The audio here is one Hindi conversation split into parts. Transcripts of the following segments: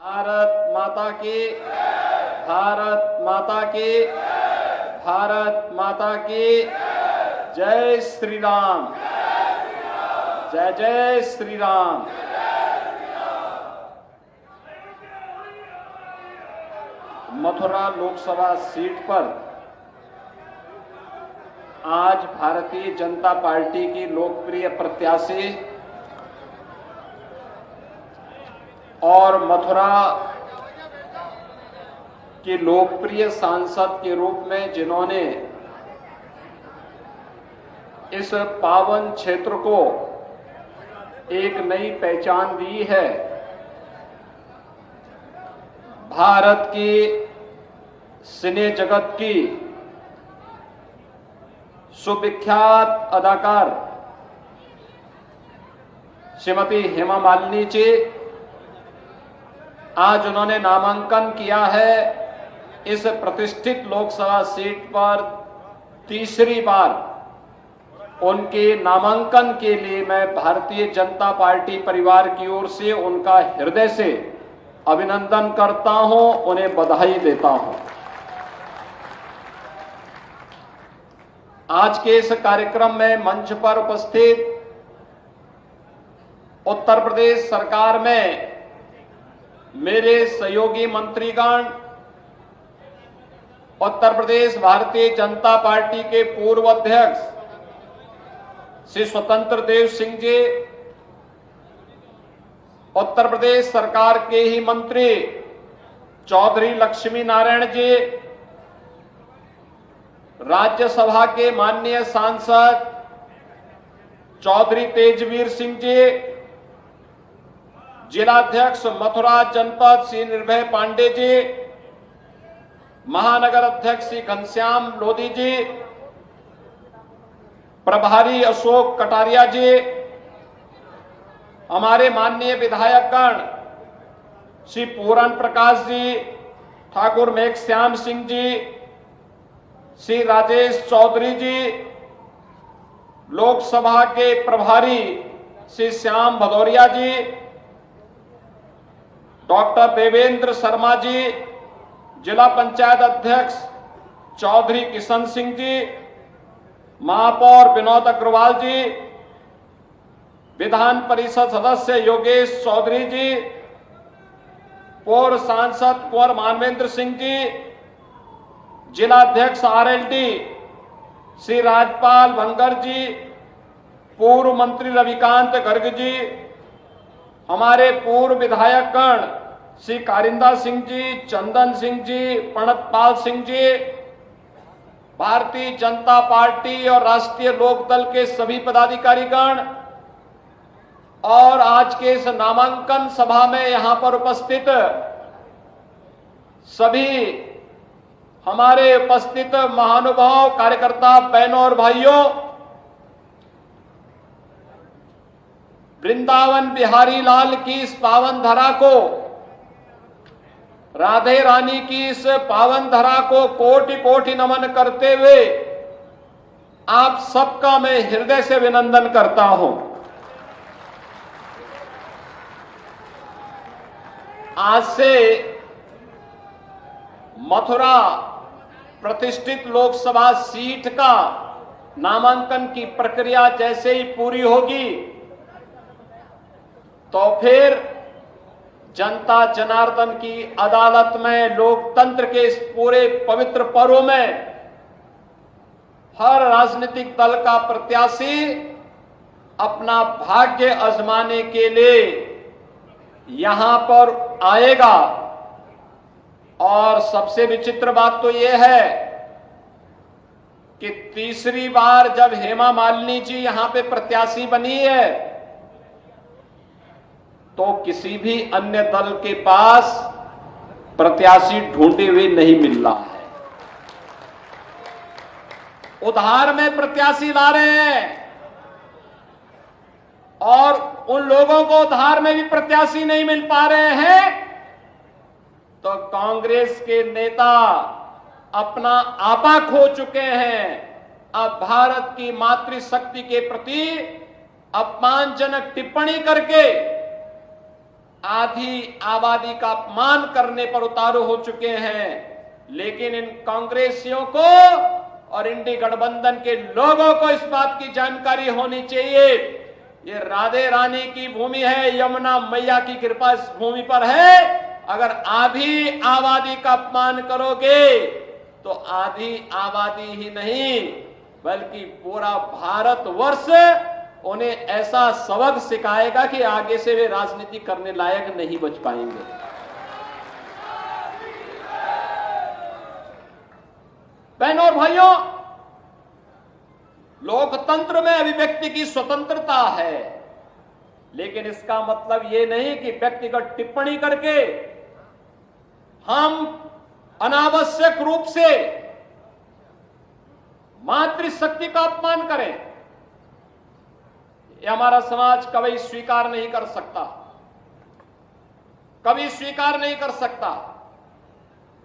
भारत माता की, भारत माता की, भारत माता की जय श्री राम, जय जय श्री राम। मथुरा लोकसभा सीट पर आज भारतीय जनता पार्टी की लोकप्रिय प्रत्याशी और मथुरा के लोकप्रिय सांसद के रूप में जिन्होंने इस पावन क्षेत्र को एक नई पहचान दी है, भारत की सिने जगत की सुविख्यात अदाकार श्रीमती हेमा मालिनी जी, आज उन्होंने नामांकन किया है इस प्रतिष्ठित लोकसभा सीट पर। तीसरी बार उनके नामांकन के लिए मैं भारतीय जनता पार्टी परिवार की ओर से उनका हृदय से अभिनंदन करता हूं, उन्हें बधाई देता हूं। आज के इस कार्यक्रम में मंच पर उपस्थित उत्तर प्रदेश सरकार में मेरे सहयोगी मंत्रीगण, उत्तर प्रदेश भारतीय जनता पार्टी के पूर्व अध्यक्ष श्री स्वतंत्र देव सिंह जी, उत्तर प्रदेश सरकार के ही मंत्री चौधरी लक्ष्मी नारायण जी, राज्यसभा के माननीय सांसद चौधरी तेजवीर सिंह जी, जिलाध्यक्ष मथुरा जनपद श्री निर्भय पांडे जी, महानगर अध्यक्ष श्री घनश्याम लोधी जी, प्रभारी अशोक कटारिया जी, हमारे माननीय विधायकगण श्री पूरन प्रकाश जी, ठाकुर मेघ श्याम सिंह जी, श्री राजेश चौधरी जी, लोकसभा के प्रभारी श्री श्याम भदौरिया जी, डॉक्टर देवेंद्र शर्मा जी, जिला पंचायत अध्यक्ष चौधरी किशन सिंह जी, महापौर विनोद अग्रवाल जी, विधान परिषद सदस्य योगेश चौधरी जी, पूर्व सांसद कुंवर मानवेंद्र सिंह जी, जिलाध्यक्ष आरएलडी श्री राजपाल भंगर जी, पूर्व मंत्री रविकांत गर्ग जी, हमारे पूर्व विधायकगण श्री कारिंदा सिंह जी, चंदन सिंह जी, प्रणतपाल सिंह जी, भारतीय जनता पार्टी और राष्ट्रीय लोकदल के सभी पदाधिकारीगण और आज के इस नामांकन सभा में यहां पर उपस्थित सभी हमारे उपस्थित महानुभाव कार्यकर्ता बहनों और भाइयों, वृंदावन बिहारी लाल की इस पावन धरा को, राधे रानी की इस पावन धरा को कोटि कोटि नमन करते हुए आप सबका मैं हृदय से अभिनंदन करता हूं। आज से मथुरा प्रतिष्ठित लोकसभा सीट का नामांकन की प्रक्रिया जैसे ही पूरी होगी तो फिर जनता जनार्दन की अदालत में, लोकतंत्र के इस पूरे पवित्र पर्व में हर राजनीतिक दल का प्रत्याशी अपना भाग्य आजमाने के लिए यहां पर आएगा। और सबसे विचित्र बात तो यह है कि तीसरी बार जब हेमा मालिनी जी यहां पे प्रत्याशी बनी है तो किसी भी अन्य दल के पास प्रत्याशी ढूंढे हुए नहीं मिल रहा है, उधार में प्रत्याशी ला रहे हैं और उन लोगों को उधार में भी प्रत्याशी नहीं मिल पा रहे हैं तो कांग्रेस के नेता अपना आपा खो चुके हैं। अब भारत की मातृशक्ति के प्रति अपमानजनक टिप्पणी करके आधी आबादी का अपमान करने पर उतारू हो चुके हैं। लेकिन इन कांग्रेसियों को और इंडी गठबंधन के लोगों को इस बात की जानकारी होनी चाहिए, ये राधे रानी की भूमि है, यमुना मैया की कृपा इस भूमि पर है। अगर आधी आबादी का अपमान करोगे तो आधी आबादी ही नहीं बल्कि पूरा भारतवर्ष उन्हें ऐसा सबक सिखाएगा कि आगे से वे राजनीति करने लायक नहीं बच पाएंगे। बहनों और भाइयों, लोकतंत्र में अभिव्यक्ति की स्वतंत्रता है, लेकिन इसका मतलब यह नहीं कि व्यक्तिगत टिप्पणी करके हम अनावश्यक रूप से मातृशक्ति का अपमान करें। यह हमारा समाज कभी स्वीकार नहीं कर सकता, कभी स्वीकार नहीं कर सकता।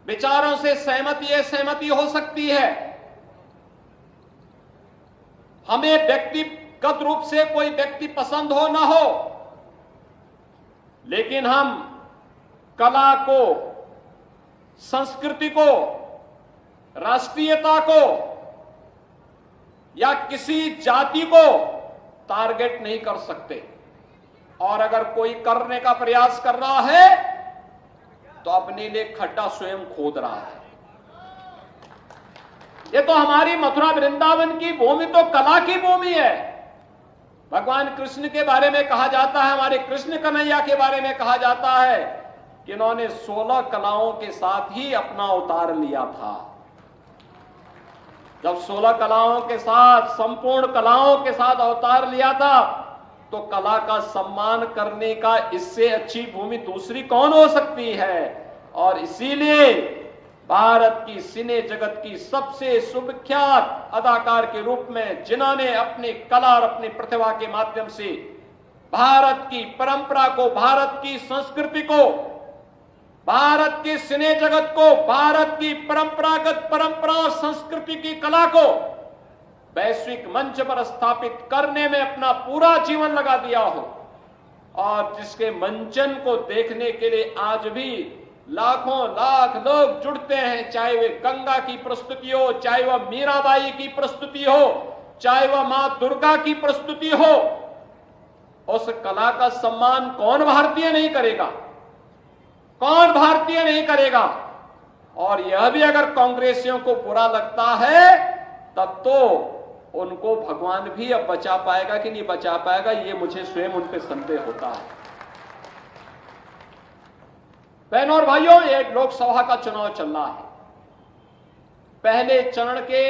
विचारों से सहमति हो सकती है, हमें व्यक्तिगत रूप से कोई व्यक्ति पसंद हो ना हो, लेकिन हम कला को, संस्कृति को, राष्ट्रीयता को या किसी जाति को टारगेट नहीं कर सकते। और अगर कोई करने का प्रयास कर रहा है तो अपने लिए खड्डा स्वयं खोद रहा है। ये तो हमारी मथुरा वृंदावन की भूमि तो कला की भूमि है। भगवान कृष्ण के बारे में कहा जाता है, हमारे कृष्ण कन्हैया के बारे में कहा जाता है कि इन्होंने 16 कलाओं के साथ ही अपना अवतार लिया था। जब 16 कलाओं के साथ, संपूर्ण कलाओं के साथ अवतार लिया था, तो कला का सम्मान करने का इससे अच्छी भूमि दूसरी कौन हो सकती है। और इसीलिए भारत की सिने जगत की सबसे सुविख्यात अदाकार के रूप में जिन्होंने अपनी कला और अपनी प्रतिभा के माध्यम से भारत की परंपरा को, भारत की संस्कृति को, भारत की सिने जगत को, भारत की परंपरा और संस्कृति की कला को वैश्विक मंच पर स्थापित करने में अपना पूरा जीवन लगा दिया हो, और जिसके मंचन को देखने के लिए आज भी लाखों लाख लोग जुड़ते हैं, चाहे वे गंगा की प्रस्तुति हो, चाहे वह मीराबाई की प्रस्तुति हो, चाहे वह मां दुर्गा की प्रस्तुति हो, उस कला का सम्मान कौन भारतीय नहीं करेगा, कौन भारतीय नहीं करेगा। और यह भी अगर कांग्रेसियों को बुरा लगता है तब तो उनको भगवान भी अब बचा पाएगा कि नहीं बचा पाएगा, ये मुझे स्वयं उन पर संदेह होता है। बहनों और भाइयों, ये लोकसभा का चुनाव चल रहा है। पहले चरण के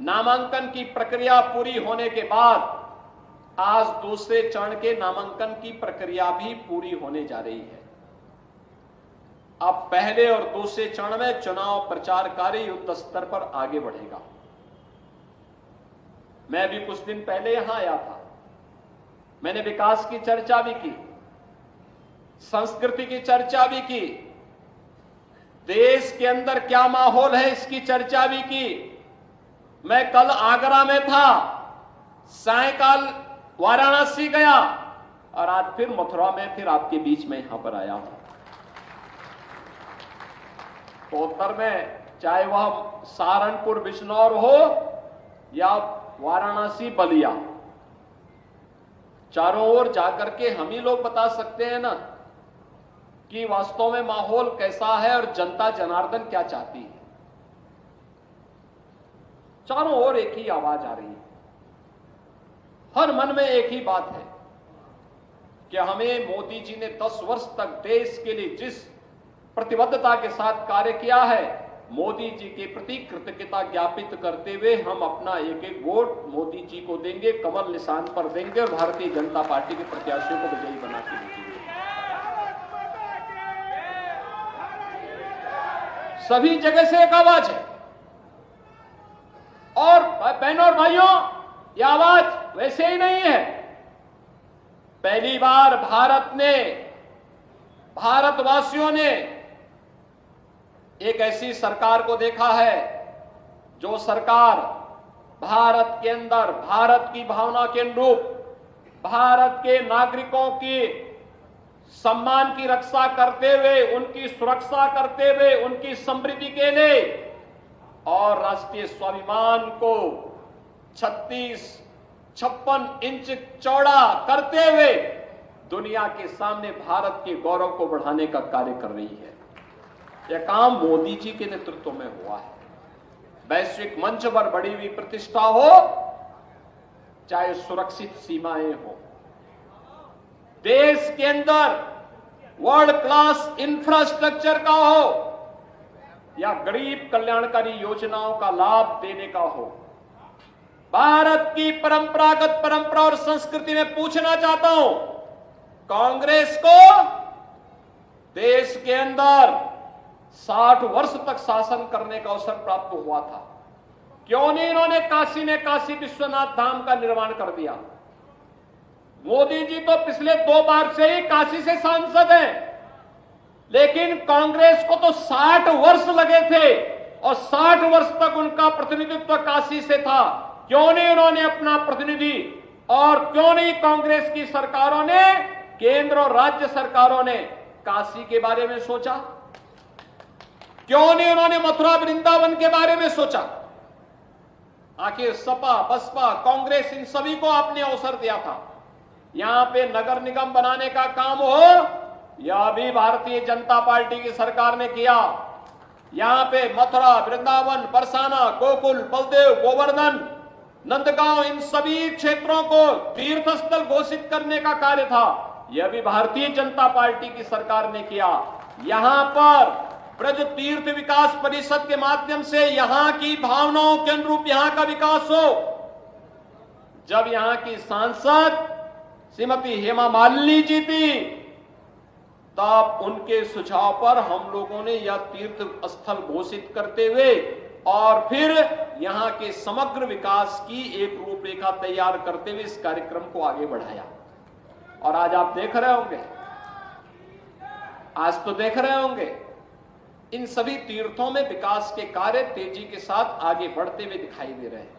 नामांकन की प्रक्रिया पूरी होने के बाद आज दूसरे चरण के नामांकन की प्रक्रिया भी पूरी होने जा रही है। अब पहले और दूसरे चरण में चुनाव प्रचार कार्य युद्ध स्तर पर आगे बढ़ेगा। मैं भी कुछ दिन पहले यहां आया था, मैंने विकास की चर्चा भी की, संस्कृति की चर्चा भी की, देश के अंदर क्या माहौल है इसकी चर्चा भी की। मैं कल आगरा में था, सायकाल वाराणसी गया और आज फिर मथुरा में फिर आपके बीच में यहां पर आया हूं। तो उत्तर में चाहे वह सहारनपुर बिजनौर हो या वाराणसी बलिया, चारों ओर जाकर के हम ही लोग बता सकते हैं ना कि वास्तव में माहौल कैसा है और जनता जनार्दन क्या चाहती है। चारों ओर एक ही आवाज आ रही है, हर मन में एक ही बात है कि हमें मोदी जी ने 10 वर्ष तक देश के लिए जिस प्रतिबद्धता के साथ कार्य किया है, मोदी जी के प्रति कृतज्ञता ज्ञापित करते हुए हम अपना एक एक वोट मोदी जी को देंगे, कमल निशान पर देंगे और भारतीय जनता पार्टी के प्रत्याशियों को विजयी बना के देंगे। सभी जगह से एक आवाज है। और बहनों और भाइयों, यह आवाज वैसे ही नहीं है। पहली बार भारतवासियों ने एक ऐसी सरकार को देखा है जो सरकार भारत के अंदर, भारत की भावना के अनुरूप, भारत के नागरिकों की सम्मान की रक्षा करते हुए, उनकी सुरक्षा करते हुए, उनकी समृद्धि के लिए और राष्ट्रीय स्वाभिमान को 56 इंच चौड़ा करते हुए दुनिया के सामने भारत के गौरव को बढ़ाने का कार्य कर रही है। यह काम मोदी जी के नेतृत्व में हुआ है। वैश्विक मंच पर बढ़ी हुई प्रतिष्ठा हो, चाहे सुरक्षित सीमाएं हो, देश के अंदर वर्ल्ड क्लास इंफ्रास्ट्रक्चर का हो या गरीब कल्याणकारी योजनाओं का लाभ देने का हो, भारत की परंपरा और संस्कृति में पूछना चाहता हूं, कांग्रेस को देश के अंदर 60 वर्ष तक शासन करने का अवसर प्राप्त हुआ था। क्यों नहीं इन्होंने काशी में काशी विश्वनाथ धाम का निर्माण कर दिया? मोदी जी तो पिछले 2 बार से ही काशी से सांसद हैं, लेकिन कांग्रेस को तो 60 वर्ष लगे थे और 60 वर्ष तक उनका प्रतिनिधित्व काशी से था। क्यों नहीं उन्होंने अपना प्रतिनिधि, और क्यों नहीं कांग्रेस की सरकारों ने, केंद्र और राज्य सरकारों ने काशी के बारे में सोचा? क्यों नहीं उन्होंने मथुरा वृंदावन के बारे में सोचा? आखिर सपा, बसपा, कांग्रेस, इन सभी को आपने अवसर दिया था। यहां पे नगर निगम बनाने का काम हो, यह भी भारतीय जनता पार्टी की सरकार ने किया। यहां पे मथुरा, वृंदावन, बरसाना, गोकुल, बलदेव, गोवर्धन, नंदगांव, इन सभी क्षेत्रों को तीर्थ स्थल घोषित करने का कार्य था। यह भी भारतीय जनता पार्टी की सरकार ने किया। यहां पर ब्रज तीर्थ विकास परिषद के माध्यम से यहां की भावनाओं के अनुरूप यहां का विकास हो। जब यहां की सांसद श्रीमती हेमा मालिनी जी थी, तब उनके सुझाव पर हम लोगों ने यह तीर्थ स्थल घोषित करते हुए और फिर यहां के समग्र विकास की एक रूपरेखा तैयार करते हुए इस कार्यक्रम को आगे बढ़ाया। और आज आप देख रहे होंगे, आज तो देख रहे होंगे, इन सभी तीर्थों में विकास के कार्य तेजी के साथ आगे बढ़ते हुए दिखाई दे रहे हैं।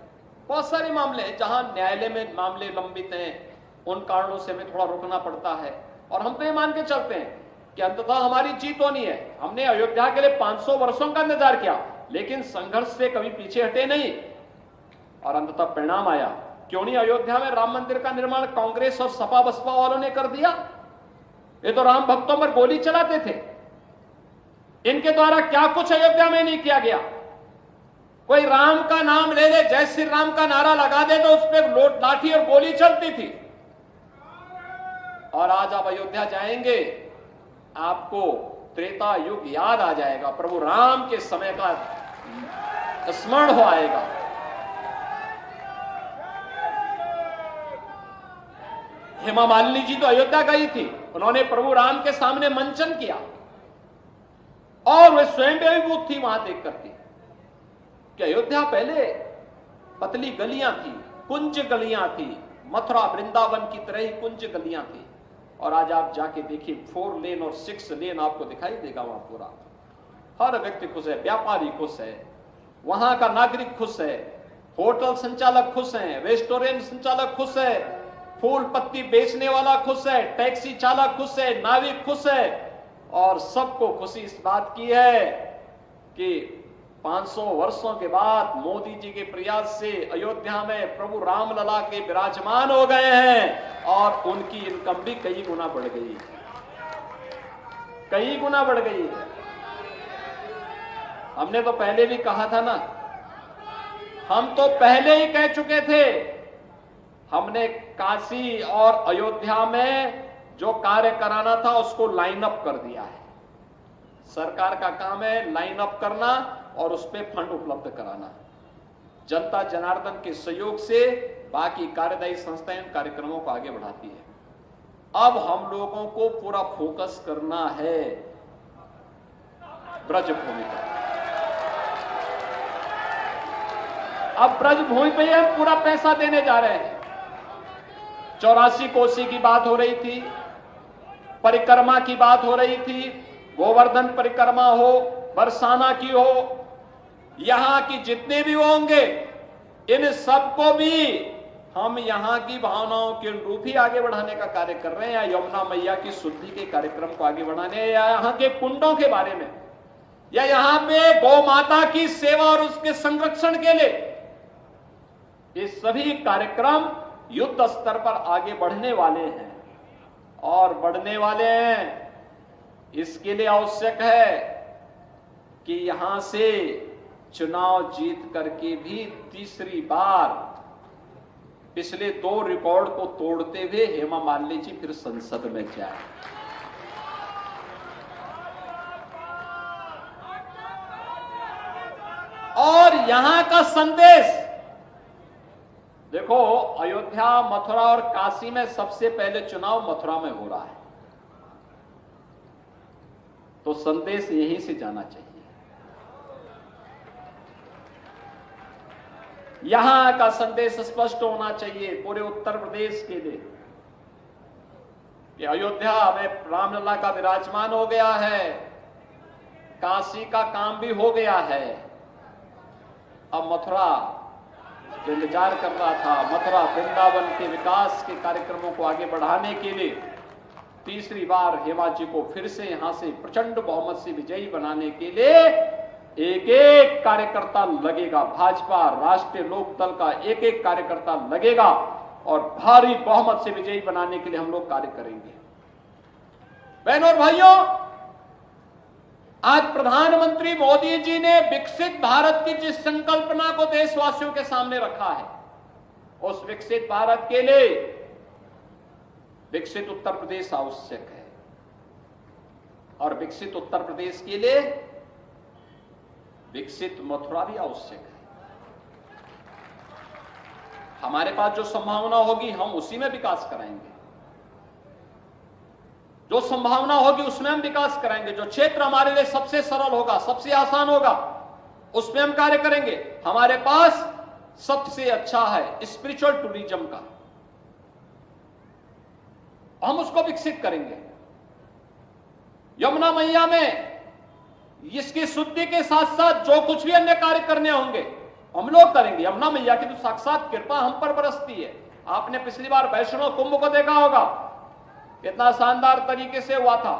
बहुत सारे मामले हैं जहां न्यायालय में मामले लंबित हैं, उन कारणों से हमें थोड़ा रुकना पड़ता है। और हम तो ये मान के चलते हैं कि अंततः हमारी जीत होनी है। हमने अयोध्या के लिए 500 वर्षों का इंतजार किया, लेकिन संघर्ष से कभी पीछे हटे नहीं और अंततः परिणाम आया। क्यों नहीं अयोध्या में राम मंदिर का निर्माण कांग्रेस और सपा बसपा वालों ने कर दिया? ये तो राम भक्तों पर गोली चलाते थे। इनके द्वारा क्या कुछ अयोध्या में नहीं किया गया। कोई राम का नाम ले ले, जय श्री राम का नारा लगा दे तो उस पर लाठी और गोली चलती थी। और आज आप अयोध्या जाएंगे, आपको त्रेता युग याद आ जाएगा, प्रभु राम के समय का स्मरण हो आएगा। हेमा मालिनी जी तो अयोध्या गई थी, उन्होंने प्रभु राम के सामने मंचन किया और वे स्वयं भी अभिभूत थी वहां देख करके कि अयोध्या पहले पतली गलियां थी, कुंज गलियां थी, मथुरा वृंदावन की तरह ही कुंज गलियां थी। और आज आप जाके देखिए 4 लेन और 6 लेन आपको दिखाई देगा वहां पूरा। हर व्यक्ति खुश है, व्यापारी खुश है, वहां का नागरिक खुश है, होटल संचालक खुश हैं, रेस्टोरेंट संचालक खुश है, फूल पत्ती बेचने वाला खुश है, टैक्सी चालक खुश है, नाविक खुश है। और सबको खुशी इस बात की है कि 500 वर्षों के बाद मोदी जी के प्रयास से अयोध्या में प्रभु रामलला के विराजमान हो गए हैं और उनकी इनकम भी कई गुना बढ़ गई है, कई गुना बढ़ गई है। हमने तो पहले भी कहा था ना, हम तो पहले ही कह चुके थे, हमने काशी और अयोध्या में जो कार्य कराना था उसको लाइन अप कर दिया है। सरकार का काम है लाइन अप करना और उस पर फंड उपलब्ध कराना। जनता जनार्दन के सहयोग से बाकी कार्यदायी संस्थाएं उन कार्यक्रमों को आगे बढ़ाती है। अब हम लोगों को पूरा फोकस करना है ब्रजभूमि पर। अब ब्रजभूमि पे हम पूरा पैसा देने जा रहे हैं। 84 कोसी की बात हो रही थी, परिक्रमा की बात हो रही थी, गोवर्धन परिक्रमा हो, बरसाना की हो, यहां की जितने भी होंगे, इन सबको भी हम यहाँ की भावनाओं के अनुरूप ही आगे बढ़ाने का कार्य कर रहे हैं, या यमुना मैया की शुद्धि के कार्यक्रम को आगे बढ़ाने, या यहाँ के कुंडों के बारे में, या यहाँ पे गौ माता की सेवा और उसके संरक्षण के लिए, ये सभी कार्यक्रम युद्ध स्तर पर आगे बढ़ने वाले हैं और बढ़ने वाले हैं। इसके लिए आवश्यक है कि यहां से चुनाव जीत करके भी तीसरी बार पिछले 2 रिकॉर्ड को तोड़ते हुए हेमा मालिनी जी फिर संसद में जाए। और यहां का संदेश देखो, अयोध्या, मथुरा और काशी में सबसे पहले चुनाव मथुरा में हो रहा है, तो संदेश यहीं से जाना चाहिए। यहां का संदेश स्पष्ट होना चाहिए पूरे उत्तर प्रदेश के लिए कि अयोध्या में रामलला का विराजमान हो गया है, काशी का काम भी हो गया है, अब मथुरा जो इंतजार कर रहा था, मथुरा वृंदावन के विकास के कार्यक्रमों को आगे बढ़ाने के लिए तीसरी बार हेमा जी को फिर से यहां से प्रचंड बहुमत से विजयी बनाने के लिए एक एक कार्यकर्ता लगेगा। भाजपा राष्ट्रीय लोकदल का एक एक कार्यकर्ता लगेगा और भारी बहुमत से विजयी बनाने के लिए हम लोग कार्य करेंगे। बहनों और भाइयों, आज प्रधानमंत्री मोदी जी ने विकसित भारत की जिस संकल्पना को देशवासियों के सामने रखा है, उस विकसित भारत के लिए विकसित उत्तर प्रदेश आवश्यक है, और विकसित उत्तर प्रदेश के लिए विकसित मथुरा भी आवश्यक है। हमारे पास जो संभावना होगी हम उसी में विकास कराएंगे, जो संभावना होगी उसमें हम विकास कराएंगे। जो क्षेत्र हमारे लिए सबसे सरल होगा, सबसे आसान होगा, उसमें हम कार्य करेंगे। हमारे पास सबसे अच्छा है स्पिरिचुअल टूरिज्म का, हम उसको विकसित करेंगे। यमुना मैया में इसकी शुद्धि के साथ साथ जो कुछ भी अन्य कार्य करने होंगे हम लोग करेंगे। यमुना मैया की तो साक्षात कृपा हम पर बरसती है। आपने पिछली बार वैष्णो कुंभ को देखा होगा, कितना शानदार तरीके से हुआ था।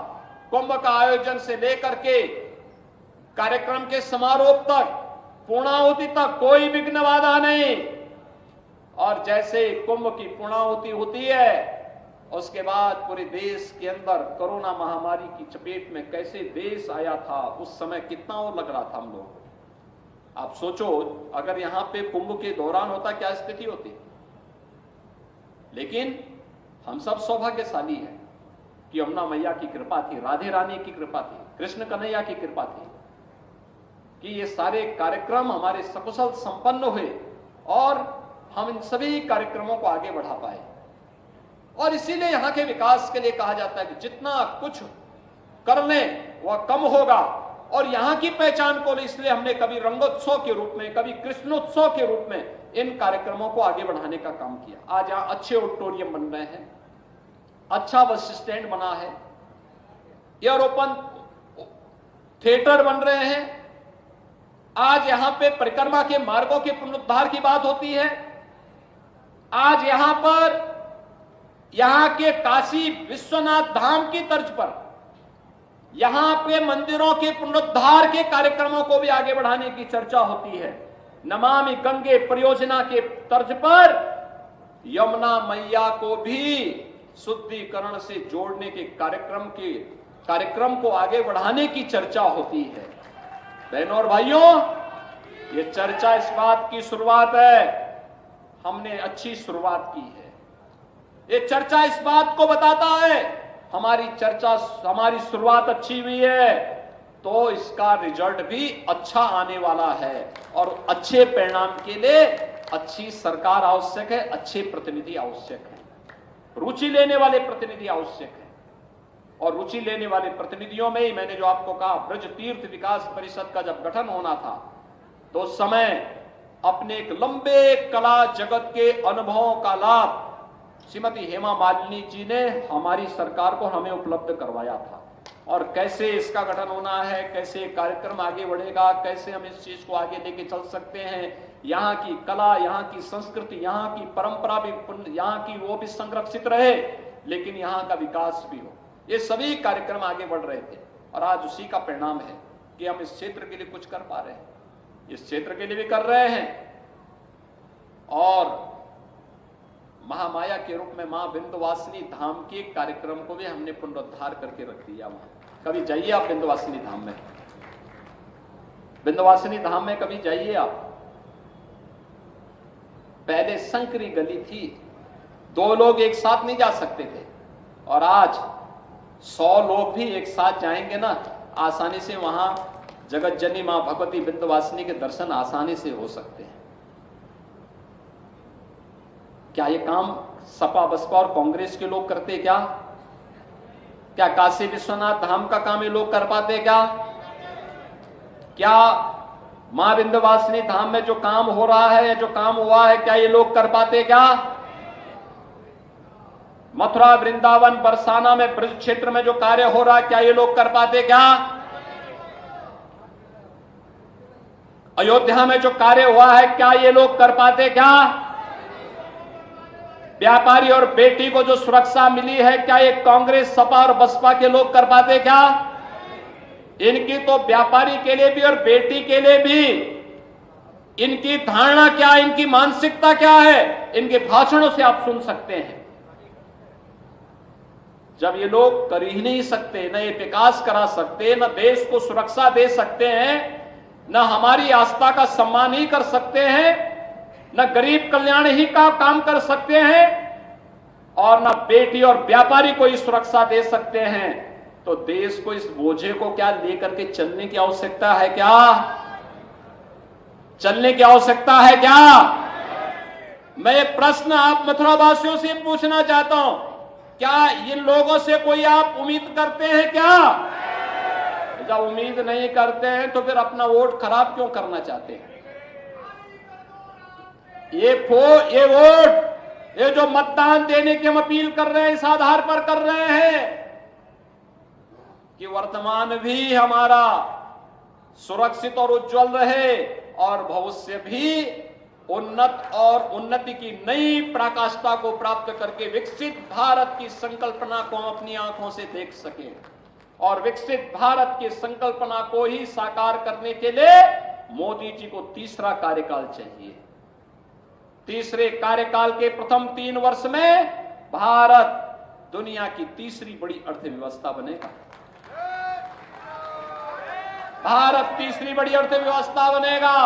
कुंभ का आयोजन से लेकर के कार्यक्रम के समारोह तक, पूर्णाहुति तक कोई विघ्न बाधा नहीं। और जैसे कुंभ की पूर्णाहुति होती है, उसके बाद पूरे देश के अंदर कोरोना महामारी की चपेट में कैसे देश आया था, उस समय कितना वो लग रहा था हम लोग। आप सोचो, अगर यहां पे कुंभ के दौरान होता क्या स्थिति होती। लेकिन हम सब सौभाग्यशाली हैं कि यमुना मैया की कृपा थी, राधे रानी की कृपा थी, कृष्ण कन्हैया की कृपा थी कि ये सारे कार्यक्रम हमारे सकुशल संपन्न हुए और हम इन सभी कार्यक्रमों को आगे बढ़ा पाए। और इसीलिए यहां के विकास के लिए कहा जाता है कि जितना कुछ कर लें वह कम होगा। और यहां की पहचान को इसलिए हमने कभी रंगोत्सव के रूप में, कभी कृष्णोत्सव के रूप में इन कार्यक्रमों को आगे बढ़ाने का काम किया। आज यहां अच्छे ऑडिटोरियम बन रहे हैं, अच्छा बस स्टैंड बना है, एयर ओपन थिएटर बन रहे हैं। आज यहां पे परिक्रमा के मार्गों के पुनरुद्धार की बात होती है। आज यहां पर यहां के काशी विश्वनाथ धाम की तर्ज पर यहां पे मंदिरों के पुनरुद्धार के कार्यक्रमों को भी आगे बढ़ाने की चर्चा होती है। नमामि गंगे परियोजना के तर्ज पर यमुना मैया को भी शुद्धिकरण से जोड़ने के कार्यक्रम को आगे बढ़ाने की चर्चा होती है। बहनों और भाइयों, ये चर्चा इस बात की शुरुआत है, हमने अच्छी शुरुआत की है। ये चर्चा इस बात को बताता है हमारी शुरुआत अच्छी हुई है तो इसका रिजल्ट भी अच्छा आने वाला है। और अच्छे परिणाम के लिए अच्छी सरकार आवश्यक है, अच्छे प्रतिनिधि आवश्यक है, रुचि लेने वाले प्रतिनिधि आवश्यक है। और रुचि लेने वाले प्रतिनिधियों में ही मैंने जो आपको कहा, ब्रज तीर्थ विकास परिषद का जब गठन होना था तो उस समय अपने एक लंबे कला जगत के अनुभवों का लाभ श्रीमती हेमा मालिनी जी ने हमारी सरकार को हमें उपलब्ध करवाया था। और कैसे इसका गठन होना है, कैसे कार्यक्रम आगे बढ़ेगा, कैसे हम इस चीज को आगे लेके चल सकते हैं, यहाँ की कला, यहाँ की संस्कृति, यहाँ की परंपरा भी, यहाँ की वो भी संरक्षित रहे, लेकिन यहाँ का विकास भी हो। ये सभी कार्यक्रम आगे बढ़ रहे थे और आज उसी का परिणाम है कि हम इस क्षेत्र के लिए कुछ कर पा रहे हैं, इस क्षेत्र के लिए भी कर रहे हैं। और महामाया के रूप में मां विंध्यवासिनी धाम के कार्यक्रम को भी हमने पुनरुद्धार करके रख दिया। वहां कभी जाइए आप विंध्यवासिनी धाम में, विंध्यवासिनी धाम में कभी जाइए आप। पहले संकरी गली थी, 2 लोग एक साथ नहीं जा सकते थे, और आज 100 लोग भी एक साथ जाएंगे ना, आसानी से वहां जगत जननी मां भगवती विंध्यवासिनी के दर्शन आसानी से हो सकते हैं। क्या ये काम सपा बसपा और कांग्रेस के लोग करते क्या? क्या काशी विश्वनाथ धाम का काम ये लोग कर पाते क्या? क्या मां विंध्यवासिनी धाम में जो काम हो रहा है, जो काम हुआ है, क्या ये लोग कर पाते क्या? मथुरा, वृंदावन, बरसाना में, ब्रज क्षेत्र में जो कार्य हो रहा है, क्या ये लोग कर पाते क्या? अयोध्या में जो कार्य हुआ है, क्या ये लोग कर पाते क्या? व्यापारी और बेटी को जो सुरक्षा मिली है, क्या ये कांग्रेस, सपा और बसपा के लोग कर पाते क्या? इनकी तो व्यापारी के लिए भी और बेटी के लिए भी इनकी धारणा क्या, इनकी मानसिकता क्या है, इनके भाषणों से आप सुन सकते हैं। जब ये लोग कर ही नहीं सकते, न ये विकास करा सकते, न देश को सुरक्षा दे सकते हैं, न हमारी आस्था का सम्मान ही कर सकते हैं, न गरीब कल्याण ही का काम कर सकते हैं, और न बेटी और व्यापारी को ही सुरक्षा दे सकते हैं, तो देश को इस बोझे को क्या लेकर के चलने की आवश्यकता है क्या? चलने की आवश्यकता है क्या? मैं ये प्रश्न आप मथुरा वासियों से पूछना चाहता हूं, क्या इन लोगों से कोई आप उम्मीद करते हैं क्या? जब उम्मीद नहीं करते हैं तो फिर अपना वोट खराब क्यों करना चाहते हैं? ये वोट, ये जो मतदान देने की हम अपील कर रहे हैं, इस आधार पर कर रहे हैं कि वर्तमान भी हमारा सुरक्षित और उज्जवल रहे और भविष्य भी उन्नत और उन्नति की नई पराकाष्ठा को प्राप्त करके विकसित भारत की संकल्पना को हम अपनी आंखों से देख सकें। और विकसित भारत की संकल्पना को ही साकार करने के लिए मोदी जी को तीसरा कार्यकाल चाहिए। तीसरे कार्यकाल के प्रथम 3 वर्ष में भारत दुनिया की तीसरी बड़ी अर्थव्यवस्था बनेगा। भारत तीसरी बड़ी अर्थव्यवस्था बनेगा।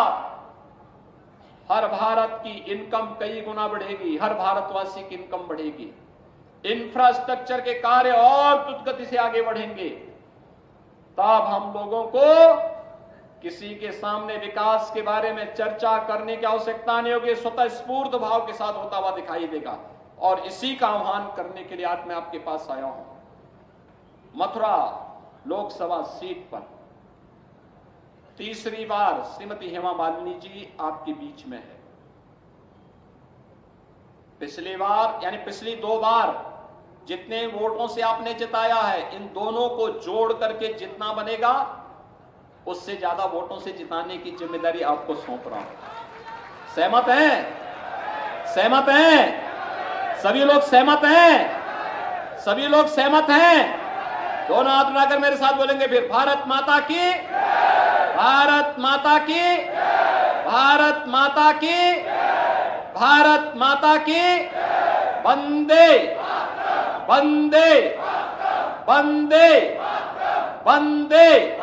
हर भारत की इनकम कई गुना बढ़ेगी, हर भारतवासी की इनकम बढ़ेगी, इंफ्रास्ट्रक्चर के कार्य और द्रुत गति से आगे बढ़ेंगे। तब हम लोगों को किसी के सामने विकास के बारे में चर्चा करने की आवश्यकता नहीं होगी, स्वतः स्फूर्त भाव के साथ होता हुआ दिखाई देगा। और इसी का आह्वान करने के लिए आज मैं आपके पास आया हूं। मथुरा लोकसभा सीट पर तीसरी बार श्रीमती हेमा मालिनी जी आपके बीच में है। पिछली बार यानी पिछली 2 बार जितने वोटों से आपने जिताया है, इन दोनों को जोड़ करके जितना बनेगा उससे ज्यादा वोटों से जिताने की जिम्मेदारी आपको सौंप रहा हूं। सहमत हैं? सहमत हैं? सभी लोग सहमत हैं? सभी लोग सहमत हैं? दोनों हाथ उठाकर मेरे साथ बोलेंगे फिर, भारत माता की, भारत माता की, भारत माता की, भारत माता की, वंदे वंदे वंदे वंदे